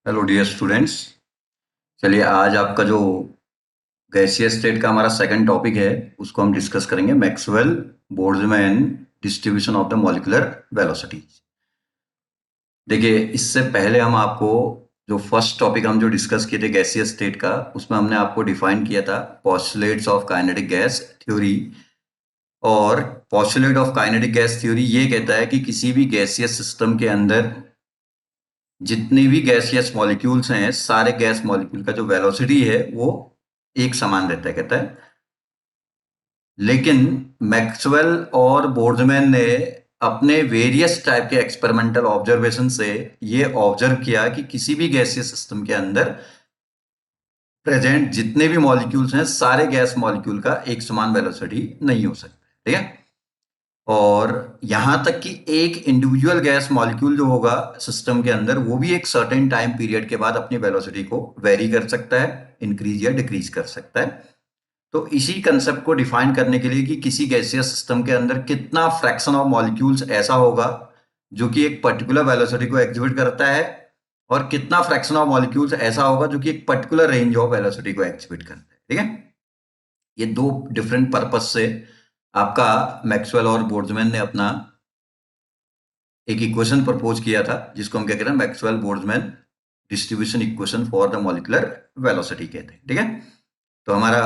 Hello dear students. चलिए आज आपका जो गैसीय स्टेट का हमारा सेकंड टॉपिक है उसको हम डिस्कस करेंगे, Maxwell Boltzmann distribution of the molecular velocity. देखिए, इससे पहले हम आपको जो फर्स्ट टॉपिक हम जो डिस्कस किए थे गैसीय स्टेट का, उसमें हमने आपको डिफाइन किया था postulates of kinetic gas theory. और postulate of kinetic gas theory ये कहता है कि किसी भी गैसीय सिस्टम के अंदर जितने भी गैसियस मॉलिक्यूल्स हैं, सारे गैस मॉलिक्यूल का जो वेलोसिटी है वो एक समान रहता है, कहता है। लेकिन मैक्सवेल और बोल्ट्जमैन ने अपने वेरियस टाइप के एक्सपेरिमेंटल ऑब्जर्वेशन से ये ऑब्जर्व किया कि किसी भी गैसीय सिस्टम के अंदर प्रेजेंट जितने भी मॉलिक्यूल्स हैं, सारे गैस मॉलिक्यूल का एक समान वेलोसिटी नहीं हो सकता, ठीक है। और यहां तक कि एक इंडिविजुअल गैस मॉलिक्यूल जो होगा सिस्टम के अंदर, वो भी एक सर्टेन टाइम पीरियड के बाद अपनी वेलोसिटी को वेरी कर सकता है, इंक्रीज या डिक्रीज कर सकता है। तो इसी कंसेप्ट को डिफाइन करने के लिए कि किसी गैसियस सिस्टम के अंदर कितना फ्रैक्शन ऑफ मॉलिक्यूल्स ऐसा होगा जो कि एक पर्टिकुलर वेलोसिटी को एग्जिबिट करता है, और कितना फ्रैक्शन ऑफ मॉलिक्यूल्स ऐसा होगा जो कि एक पर्टिकुलर रेंज ऑफ वेलोसिटी को एग्जिबिट करता है, ठीक है। ये दो डिफरेंट पर्पस से आपका मैक्सवेल और बोल्ट्जमैन ने अपना एक इक्वेशन प्रपोज किया था, जिसको हम क्या कहते हैं, Maxwell Boltzmann distribution equation for the molecular velocity कहते हैं, ठीक है। तो हमारा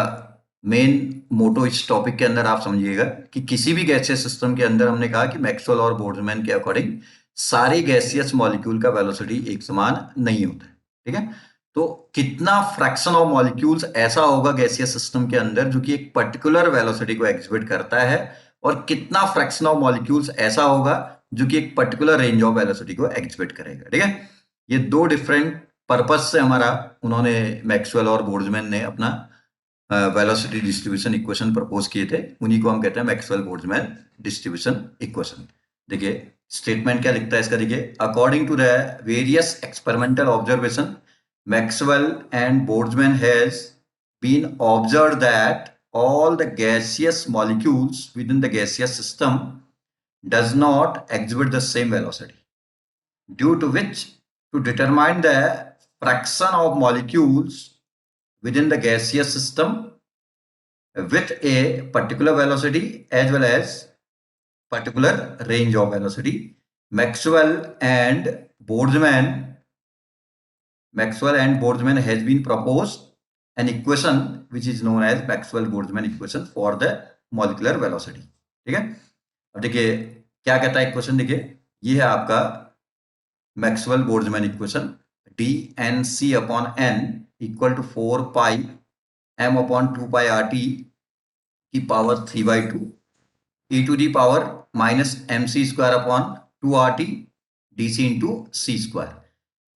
मेन मोटो इस टॉपिक के अंदर आप समझिएगा कि किसी भी गैसियस सिस्टम के अंदर हमने कहा कि मैक्सवेल और बोल्ट्जमैन के अकॉर्डिंग सारे गैसियस मॉलिक्यूल का वेलोसिटी एक समान नहीं होता है, ठीक है। तो कितना फ्रैक्शन ऑफ मॉलिक्यूल्स ऐसा होगा गैसियस सिस्टम के अंदर जो कि एक पर्टिकुलर वेलोसिटी को एग्जिबिट करता है, और कितना फ्रैक्शन ऑफ मॉलिक्यूल्स ऐसा होगा जो कि एक पर्टिकुलर रेंज ऑफ वेलोसिटी को एग्जिबिट करेगा, ठीक है। ये दो डिफरेंट पर्पस से हमारा उन्होंने मैक्सवेल और बोल्ट्जमैन ने अपना वेलोसिटी डिस्ट्रीब्यूशन इक्वेशन प्रपोज किए थे। उन्हीं को हम कहते हैं मैक्सवेल बोल्ट्जमैन डिस्ट्रीब्यूशन इक्वेशन। देखिए स्टेटमेंट क्या लिखता है इसका, देखिए, according to the various experimental observation, Maxwell and Boltzmann has been observed that all the gaseous molecules within the gaseous system does not exhibit the same velocity, due to which, to determine the fraction of molecules within the gaseous system with a particular velocity as well as particular range of velocity, Maxwell and Boltzmann Maxwell and Boltzmann has been proposed an equation which is known as Maxwell-Boltzmann equation for the molecular velocity, ठीक है। अब देखिए क्या कहता है equation, देखिए ये है आपका Maxwell Boltzmann equation, D N C upon N equal to 4 pi M upon 2 pi R T की power 3/2 E to the power minus M C square upon 2 RT D C into C square.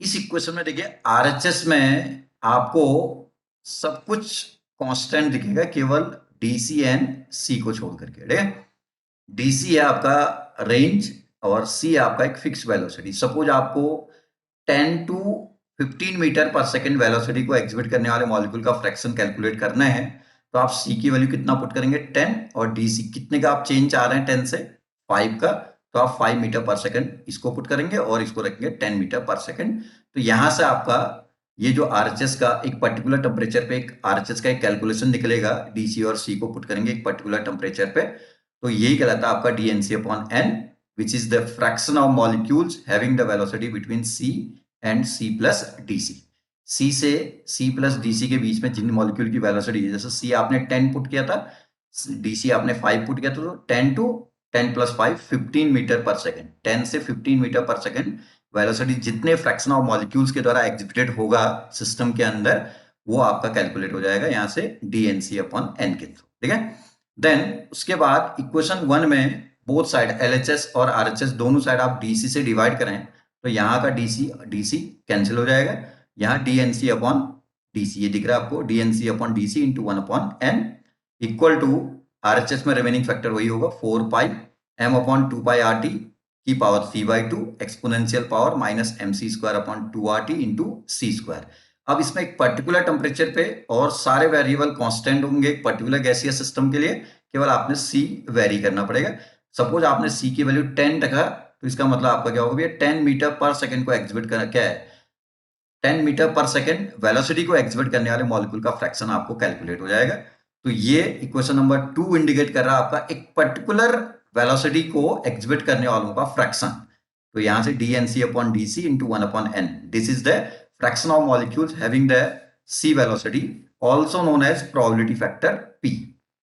इस equation में देखिए RHS में आपको सब कुछ constant दिखेगा, केवल डीसी एंड सी को छोड़ करके, ठीक है। डीसी है आपका रेंज और सी है आपका एक फिक्स वेलोसिटी। सपोज आपको 10 टू 15 मीटर पर सेकेंड वेलोसिटी को एग्जिबिट करने वाले मॉलिक्यूल का फ्रैक्शन कैलकुलेट करना है, तो आप सी की वैल्यू कितना पुट करेंगे, 10, और डीसी कितने का आप चेंज चाह रहे हैं, 10 से 5 का, तो आप 5 मीटर पर सेकेंड इसको पुट करेंगे और इसको रखेंगे 10 मीटर पर सेकेंड। तो यहां से आपका ये जो आरएचएस का एक पर्टिकुलर टेम्परेचर पे एक आरएचएस का एक कैलकुलेशन निकलेगा, डीसी और सी को पुट करेंगे एक पर्टिकुलर टेम्परेचर पे, तो यही कहलाता है आपका DNC upon N, which is the fraction of molecules having the velocity between C and C plus DC। C से C plus DC के बीच में जिन मॉलिक्यूल की वेलोसिटी है, जैसे C आपने 10 पुट किया था, DC आपने 5 पुट किया था, तो 10 टू 10 प्लस 5 15 मीटर पर सेकेंड, 10 से 15 मीटर पर सेकेंड वेलोसिटी जितने फ्रैक्शन ऑफ मॉलिक्यूल्स के द्वारा एग्जिबिटेड होगा सिस्टम के अंदर, वो आपका कैलकुलेट हो जाएगा यहाँ से डीएनसी अपॉन एन के थ्रू, ठीक है। देन उसके बाद इक्वेशन 1 में बोथ साइड एलएचएस और आरएचएस दोनों साइड आप डीसी से डिवाइड करें, तो यहाँ का डीसी डीसी कैंसिल हो जाएगा, यहाँ डीएनसी अपॉन डीसी ये दिख रहा है आपको, DNC upon DC into 1 upon N equal to RHS में रिमेनिंग फैक्टर वही होगा 4 pi M upon 2 pi R T की power 3/2 exponential power minus M C square upon 2 RT into C square. अब इसमें एक पर्टिकुलर टेम्परेचर पे और सारे वेरिएबल कांस्टेंट होंगे एक पर्टिकुलर गैसियस सिस्टम के लिए, केवल आपने सी वेरी करना पड़ेगा। सपोज आपने सी की वैल्यू 10 रखा, तो इसका मतलब आपका क्या होगा भैया, 10 मीटर पर सेकेंड को एग्जिबिट करना क्या है, 10 मीटर पर सेकेंड वेलोसिटी को एग्जिबिट करने वाले मॉलिक्यूल का फ्रैक्शन आपको कैलकुलेट हो जाएगा। तो ये इक्वेशन नंबर 2 इंडिकेट कर रहा है आपका एक पर्टिकुलर वेलोसिटी को एग्जिबिट करने वालों का फ्रैक्शन। तो यहां से dnc upon dc into 1/n, this is the fraction of molecules having the c velocity, also known as probability factor p।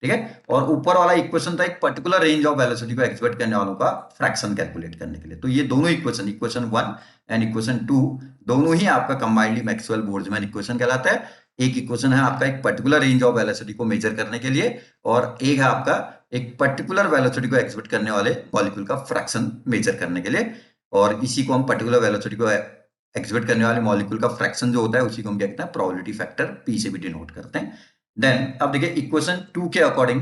ठीक है, और ऊपर वाला इक्वेशन था एक पर्टिकुलर रेंज ऑफ वेलोसिटी को एग्जिबिट करने वालों का फ्रैक्शन कैलकुलेट करने के लिए। तो ये दोनों इक्वेशन, इक्वेशन 1 एंड इक्वेशन 2, दोनों ही आपका कंबाइंडली मैक्सवेल बोल्ट्जमैन इक्वेशन कहलाता है। एक इक्वेशन है आपका एक पर्टिकुलर रेंज ऑफ वेलोसिटी को मेजर करने के लिए, और एक है आपका एक पर्टिकुलर वेलोसिटी को एग्जिबिट करने वाले मॉलिक्यूल का फ्रैक्शन मेजर करने के लिए। और इसी को हम पर्टिकुलर वेलोसिटी को एग्जिबिट करने वाले मॉलिक्यूल का फ्रैक्शन जो होता है उसी को हम क्या कहते हैं, प्रोबेबिलिटी फैक्टर पी से भी डिनोट करते हैं। देन अब देखिए इक्वेशन 2 के अकॉर्डिंग,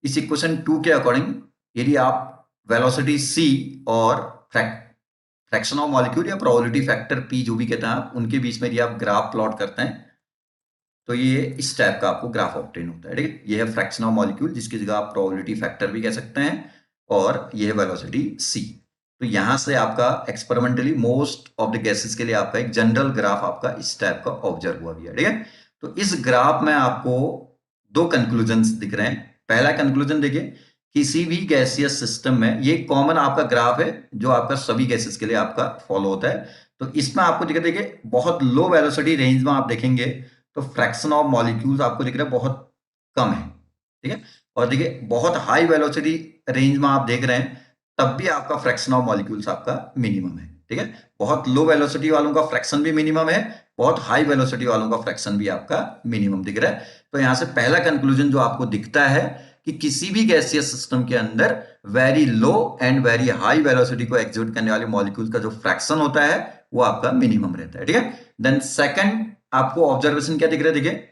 इस इक्वेशन 2 के अकॉर्डिंग यदि आप वेलोसिटी c और फ्रैक्शन ऑफ मॉलिक्यूल या प्रोबेबिलिटी फैक्टर p जो भी कहते हैं आप, उनके बीच में यदि आप ग्राफ प्लॉट करते हैं तो ये इस टाइप का आपको ग्राफ ऑब्टेन होता है। ठीक है, ये है फ्रैक्शन ऑफ मॉलिक्यूल जिसकी जगह आप प्रोबेबिलिटी फैक्टर भी कह सकते हैं, और ये है वेलोसिटी c। तो यहां से आपका experimentally most of the gases के लिए आपका एक जनरल ग्राफ आपका इस टाइप का ऑब्जर्व हुआ भी है। ठीक है, तो इस ग्राफ में आपको दो कंक्लूजन्स दिख रहे हैं। पहला कंक्लूजन देखिए, किसी भी गैसियस सिस्टम में, ये कॉमन आपका ग्राफ है जो आपका सभी गैसेस के लिए आपका फॉलो होता है। तो इसमें आपको देखिए बहुत लो वेलोसिटी रेंज में आप देखेंगे तो फ्रैक्शन ऑफ मॉलिक्यूल्स आपको दिख रहा है बहुत कम है। ठीक है, और देखिए बहुत हाई वेलोसिटी रेंज में आप देख रहे हैं तब भी आपका फ्रैक्शन ऑफ मॉलिक्यूल्स आपका मिनिमम है। ठीक है, बहुत लो वेलोसिटी वालों का फ्रैक्शन भी मिनिमम है, बहुत हाई वेलोसिटी वालों का फ्रैक्शन भी आपका मिनिमम दिख रहा है। तो यहां से पहला कंक्लूजन जो आपको दिखता है कि किसी भी गैसियस सिस्टम के अंदर very low and very high velocity को एग्जिबिट करने वाले मॉलिक्यूल का जो फ्रैक्शन होता है वो आपका मिनिमम रहता है। ठीक है, देन सेकंड आपको ऑब्जर्वेशन क्या दिख रहा है, देखिए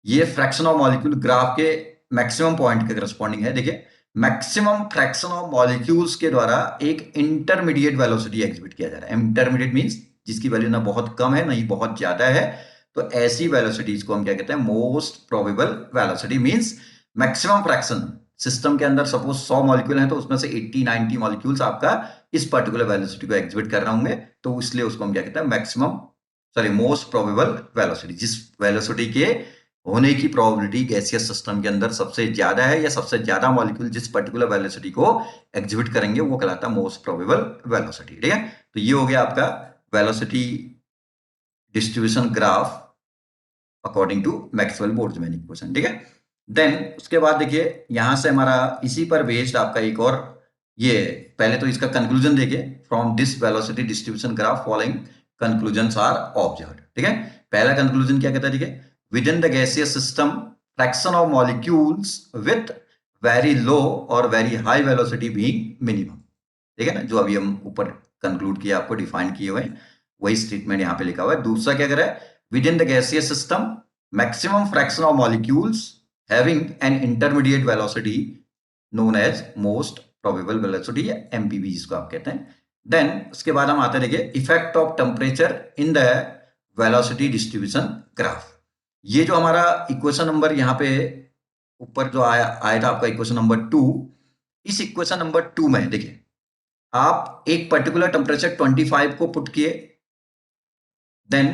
ये फ्रैक्शन ऑफ मॉलिक्यूल ग्राफ के मैक्सिमम पॉइंट के करस्पॉन्डिंग है। देखिए मैक्सिमम फ्रैक्शन ऑफ मॉलिक्यूल्स के द्वारा एक इंटरमीडिएट वेलोसिटी एग्जिबिट किया जा रहा है। इंटरमीडिएट मींस जिसकी वैल्यू ना बहुत कम है ना ही बहुत ज्यादा है। तो ऐसी वेलोसिटीज को हम क्या कहते हैं, most probable velocity. Means maximum fraction system के अंदर सपोज 100 मॉलिक्यूल हैं तो उसमें से 80-90 मॉलिक्यूल्स आपका इस पर्टिकुलर वेलोसिटी को एग्जिबिट कर रहे होंगे, तो इसलिए उसको हम क्या कहते हैं, maximum sorry most probable velocity. जिस वेलोसिटी के होने की प्रोबेबिलिटी गैसियस सिस्टम के अंदर सबसे ज्यादा है या सबसे ज्यादा मॉलिक्यूल जिस पर्टिकुलर वेलोसिटी को एग्जिबिट करेंगे वो कहलाता है मोस्ट प्रोबेबल वेलोसिटी। ठीक है, तो ये हो गया आपका velocity distribution graph according to Maxwell Boltzmann equation. ठीक है, देन उसके बाद देखिए यहां से हमारा इसी पर बेस्ड आपका एक और, ये पहले तो इसका कंक्लूजन देखिए, from this velocity distribution graph following conclusions are observed. ठीक है, पहला कंक्लूजन क्या कहता है, देखिए within the gaseous system fraction of molecules with very low or very high velocity being minimum। ठीक है ना, जो अभी हम ऊपर कंक्लूड किया आपको डिफाइन किए हुए वही स्टेटमेंट यहाँ पे लिखा हुआ है। दूसरा क्या कर रहा है, within the gaseous system maximum fraction of molecules having an intermediate velocity known as most probable velocity या MPV जिसको आप कहते हैं। देन उसके बाद हम आते हैं देखिए effect of temperature in the velocity distribution graph. ये जो हमारा इक्वेशन नंबर यहाँ पे ऊपर जो आया था आपका इक्वेशन नंबर 2, इस इक्वेशन नंबर 2 में देखिए आप एक पर्टिकुलर टेम्परेचर 25 को पुट किए, देन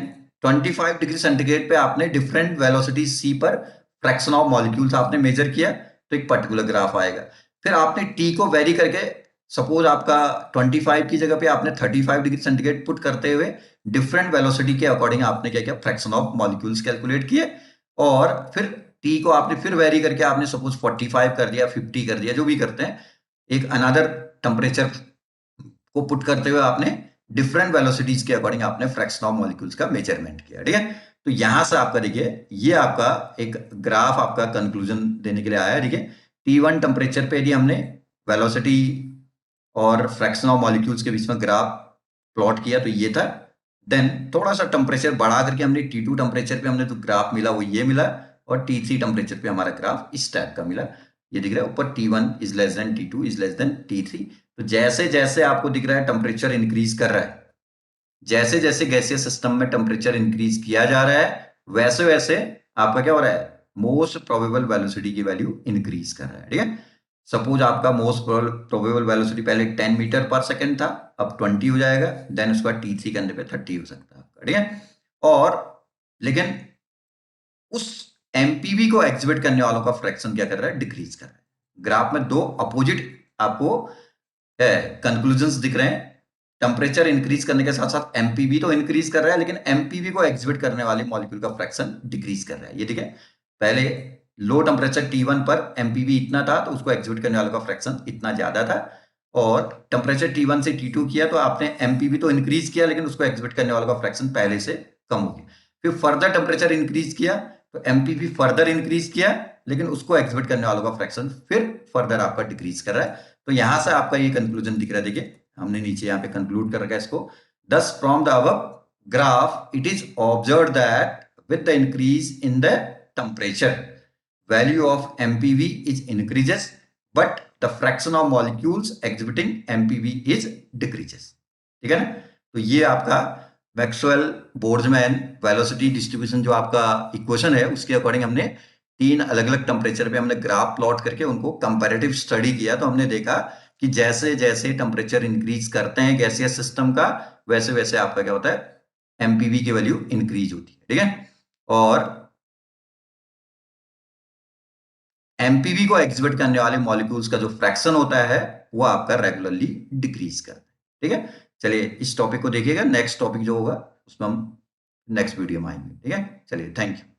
25 डिग्री सेंटीग्रेड पे आपने डिफरेंट वेलोसिटी c पर फ्रैक्शन ऑफ मॉलिक्यूल्स आपने मेजर किया तो एक पर्टिकुलर ग्राफ आएगा। फिर आपने t को वेरी करके, सपोज आपका 25 की जगह पे आपने 35 डिग्री सेंटीग्रेड पुट करते हुए डिफरेंट वेलोसिटी के अकॉर्डिंग आपने क्या किया, फ्रैक्शन ऑफ मॉलिक्यूल्स कैलकुलेट किए, और फिर t को आपने फिर वेरी करके आपने सपोज 45 कर दिया, 50 कर दिया, जो भी करते हैं, एक अनदर टेम्परेचर को पुट करते हुए आपने डिफरेंट वेलोसिटीज के अकॉर्डिंग आपने फ्रैक्शन ऑफ मॉलिक्यूल्स का मेजरमेंट किया। ठीक है, तो यहां से आपका देखिए ये आपका एक ग्राफ आपका कंक्लूजन देने के लिए आया है। देखिए T1 टेम्परेचर पे यदि हमने वेलोसिटी और फ्रैक्शन ऑफ मॉलिक्यूल्स के बीच में ग्राफ प्लॉट किया तो ये था। देन थोड़ा सा टेम्परेचर बढ़ा करके हमने T2 टेम्परेचर पे हमने जो ग्राफ मिला वो ये मिला, और T3 टेम्परेचर पे हमारा ग्राफ इस टाइप का मिला। ये दिख रहा है ऊपर T1 is less than T2 is less than T3। तो जैसे जैसे आपको दिख रहा है टेम्परेचर इंक्रीज कर रहा है, जैसे जैसे गैसियस सिस्टम में टेम्परेचर इंक्रीज किया जा रहा है वैसे वैसे आपका क्या हो रहा है, मोस्ट प्रोबेबल वेलोसिटी की वैल्यू इंक्रीज कर रहा है। ठीक है, सपोज आपका मोस्ट प्रोबेबल वेलोसिटी पहले 10 मीटर पर सेकेंड था, अब 20 हो जाएगा, देन उसके बाद T3 करने पे 30 हो सकता है आपका, ठीक है। और लेकिन उस एमपीवी को एग्जिबिट करने वालों का फ्रैक्शन क्या कर रहा है, डिक्रीज कर रहा है। ग्राफ में दो अपोजिट आपको कंक्लूजन्स दिख रहे हैं। टेम्परेचर इंक्रीज करने के साथ साथ एमपीवी तो इंक्रीज कर रहा है, लेकिन एमपीवी को एग्जिबिट करने वाले मॉलिक्यूल का फ्रैक्शन डिक्रीज कर रहा है, ये ठीक है। पहले लो टेम्परेचर T1 पर एमपीवी इतना था तो उसको एग्जिबिट करने वालों का फ्रैक्शन इतना ज्यादा था, और टेम्परेचर T1 से T2 किया तो आपने एमपीवी तो इंक्रीज किया, लेकिन उसको एग्जिबिट करने वालों का फ्रैक्शन पहले से कम हो गया। फिर फर्दर टेम्परेचर इंक्रीज किया तो एमपीवी फर्दर इंक्रीज किया, लेकिन उसको एग्जिबिट करने वालों का फ्रैक्शन फिर फर्दर आपका डिक्रीज कर रहा है। तो यहां से आपका ये कंक्लूजन दिख रहा है, देखिए हमने नीचे यहाँ पे कंक्लूड कर रखा है इसको। Thus from the above graph it is observed that with the increase in the temperature value of MPV is increases, but the fraction of molecules exhibiting MPV is decreases, ठीक है ना। तो ये आपका मैक्सवेल बोल्ट्जमैन वेलोसिटी डिस्ट्रीब्यूशन जो आपका equation है, उसके अकॉर्डिंग हमने तीन अलग अलग टेम्परेचर पे हमने ग्राफ प्लॉट करके उनको कंपैरेटिव स्टडी किया। तो हमने देखा कि जैसे जैसे टेम्परेचर इंक्रीज करते हैं गैसियस सिस्टम का, वैसे वैसे आपका क्या होता है, एमपीवी की वैल्यू इंक्रीज होती है, ठीक है। और एमपीवी को एग्जिबिट करने वाले मॉलिक्यूल्स का जो फ्रैक्शन होता है वो आपका रेगुलरली डिक्रीज करता है, ठीक है। चलिए इस टॉपिक को देखिएगा, नेक्स्ट टॉपिक जो होगा उसमें हम नेक्स्ट वीडियो में आएंगे, ठीक है। चलिए थैंक यू।